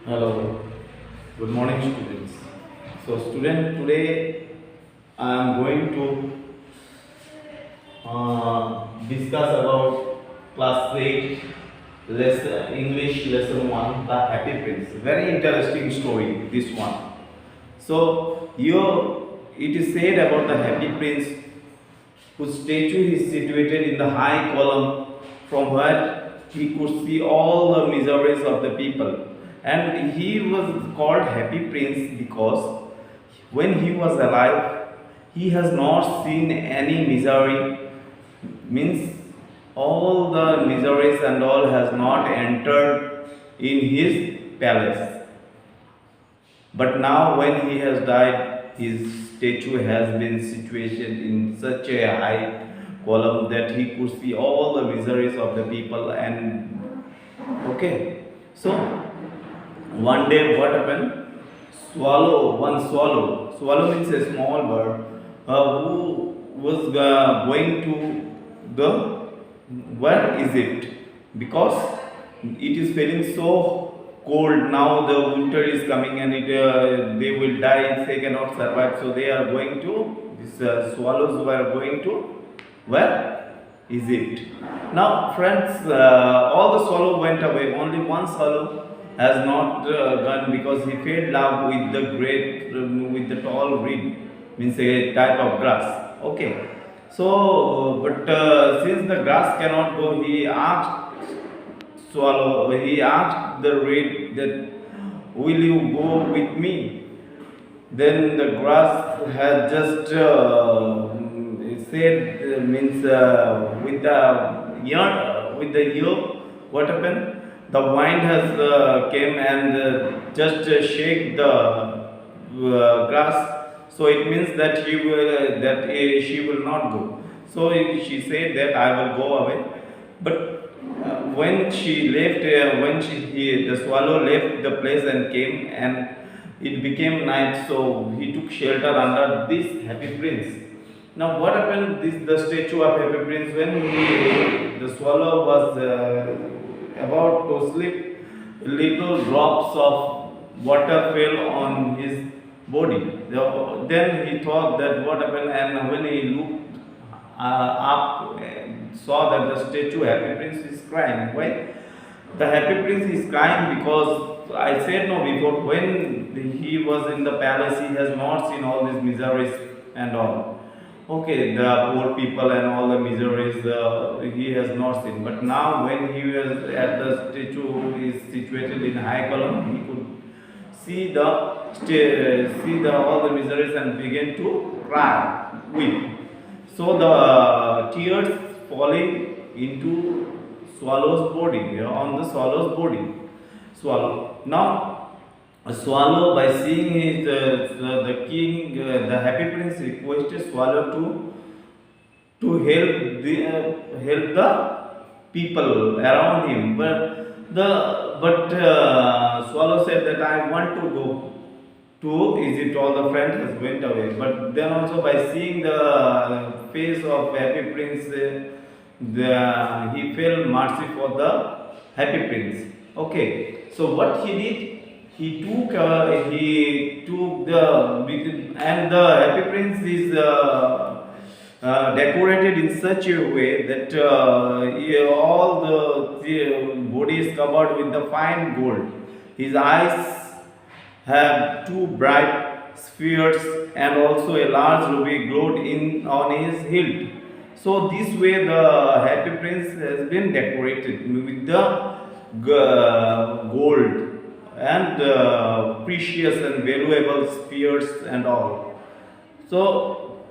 Hello, good morning, students. So, student, today I am going to discuss about class 8 lesson, English lesson 1, The Happy Prince. Very interesting story, this one. So, here it is said about the Happy Prince whose statue is situated in the high column from where he could see all the miseries of the people. And he was called Happy Prince because when he was alive, he has not seen any misery, means all the miseries and all has not entered in his palace. But now, when he has died, his statue has been situated in such a high column that he could see all the miseries of the people. And okay, so one day, what happened? Swallow means a small bird who was going to the where is it? Because it is feeling so cold now. The winter is coming and they will die if they cannot survive. So they are going to these swallows were going to where is it? Now, friends, all the swallow went away. Only one swallow has not gone because he fell love with the great with the tall reed, means a type of grass. Okay, so but since the grass cannot go, he asked the reed that, will you go with me? Then the grass had just said, means with the year, what happened? The wind has came and just shake the grass. So it means that she will not go. So she said that I will go away. But when she left, the swallow left the place and came, and it became night. So he took shelter under this Happy Prince. Now, what happened? The statue of Happy Prince, when the swallow was about to sleep, little drops of water fell on his body. Then he thought that what happened, and when he looked up, saw that the statue Happy Prince is crying. Why? The Happy Prince is crying because I said no before, when he was in the palace, he has not seen all these miseries and all. Okay, the poor people and all the miseries he has not seen. But now, when he was at the statue is situated in high column, he could see the all the miseries and begin to cry, weep. So the tears falling into swallow's body, on the swallow's body. Swallow. Now, a swallow, by seeing the king, the Happy Prince requested swallow to help the people around him. But swallow said that I want to go to Egypt. All the friend has went away. But then also, by seeing the face of Happy Prince, he felt mercy for the Happy Prince. Okay, so what he did, he took and the Happy Prince is decorated in such a way that all the body is covered with the fine gold. His eyes have two bright spheres, and also a large ruby glowed in on his hilt. So this way the Happy Prince has been decorated with the gold and precious and valuable spheres and all. So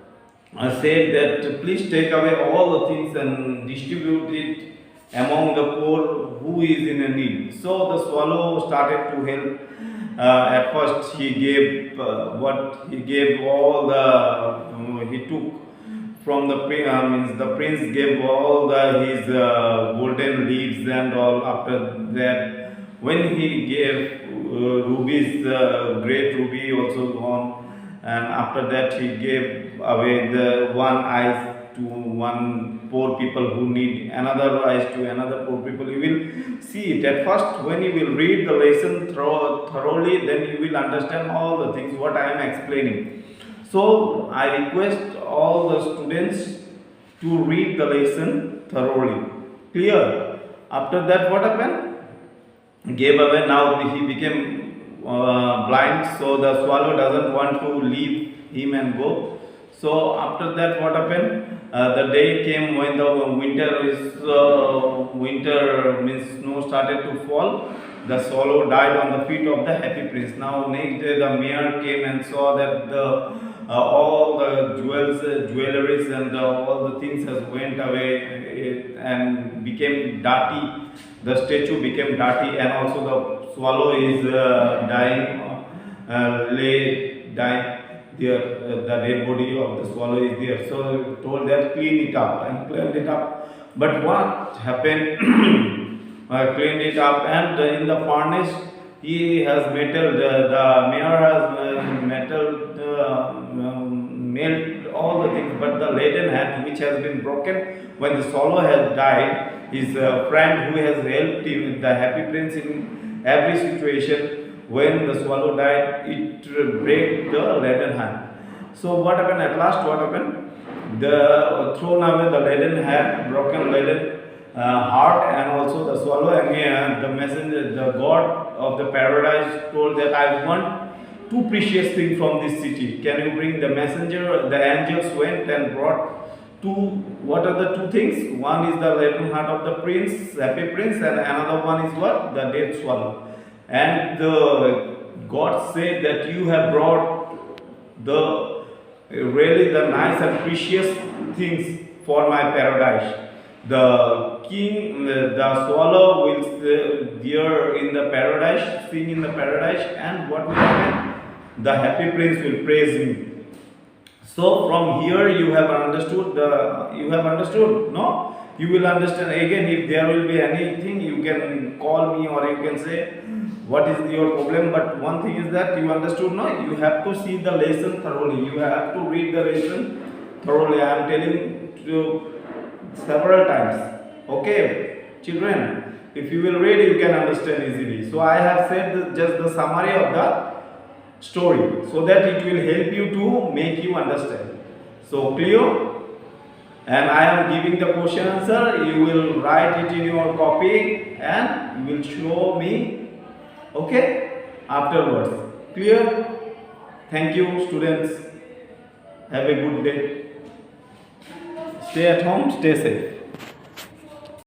I said that please take away all the things and distribute it among the poor who is in a need. So the swallow started to help. At first, he gave what he gave all the he took from the means the prince gave all his golden leaves and all. After that, when he gave rubies, great ruby also gone, and after that he gave away the one eye to one poor people who need another rice to another poor people. You will see it at first. When you will read the lesson thoroughly, then you will understand all the things what I am explaining. So I request all the students to read the lesson thoroughly. Clear? After that, what happened? Gave away. Now he became blind, so the swallow doesn't want to leave him and go. So after that, what happened? The day came when the winter means snow started to fall. The swallow died on the feet of the happy prince. Now next day the mayor came and saw that the all the jewelries and all the things has went away and became dirty. The statue became dirty, and also the swallow is dying, dying there. The dead body of the swallow is there. So told that clean it up, and cleaned it up. But what happened? Cleaned it up, and in the furnace he has metal. The mayor has melt all the things, but the leaden hand which has been broken when the swallow has died. His friend who has helped him, the happy prince, in every situation. When the swallow died, it break the leaden hand. So what happened at last? What happened? The thrown away the leaden hand, broken leaden heart, and also the swallow. And the messenger, the god of the paradise, told that I want two precious things from this city. Can you bring the messenger? The angels went and brought two. What are the two things? One is the leaden heart of the prince, happy prince, and another one is what? The dead swallow. And the God said that you have brought the really the nice and precious things for my paradise. The king, the swallow will there in the paradise, sing in the paradise, and what will happen? The happy prince will praise him. So from here you have understood no? You will understand again. If there will be anything, you can call me or you can say what is your problem. But one thing is that you understood, no? You have to see the lesson thoroughly. You have to read the lesson thoroughly. I am telling you several times. Okay, children, if you will read, you can understand easily. So I have said just the summary of the story, so that it will help you to make you understand. So clear? And I am giving the question answer. You will write it in your copy and you will show me, okay, afterwards. Clear? Thank you, students. Have a good day. Stay at home, stay safe.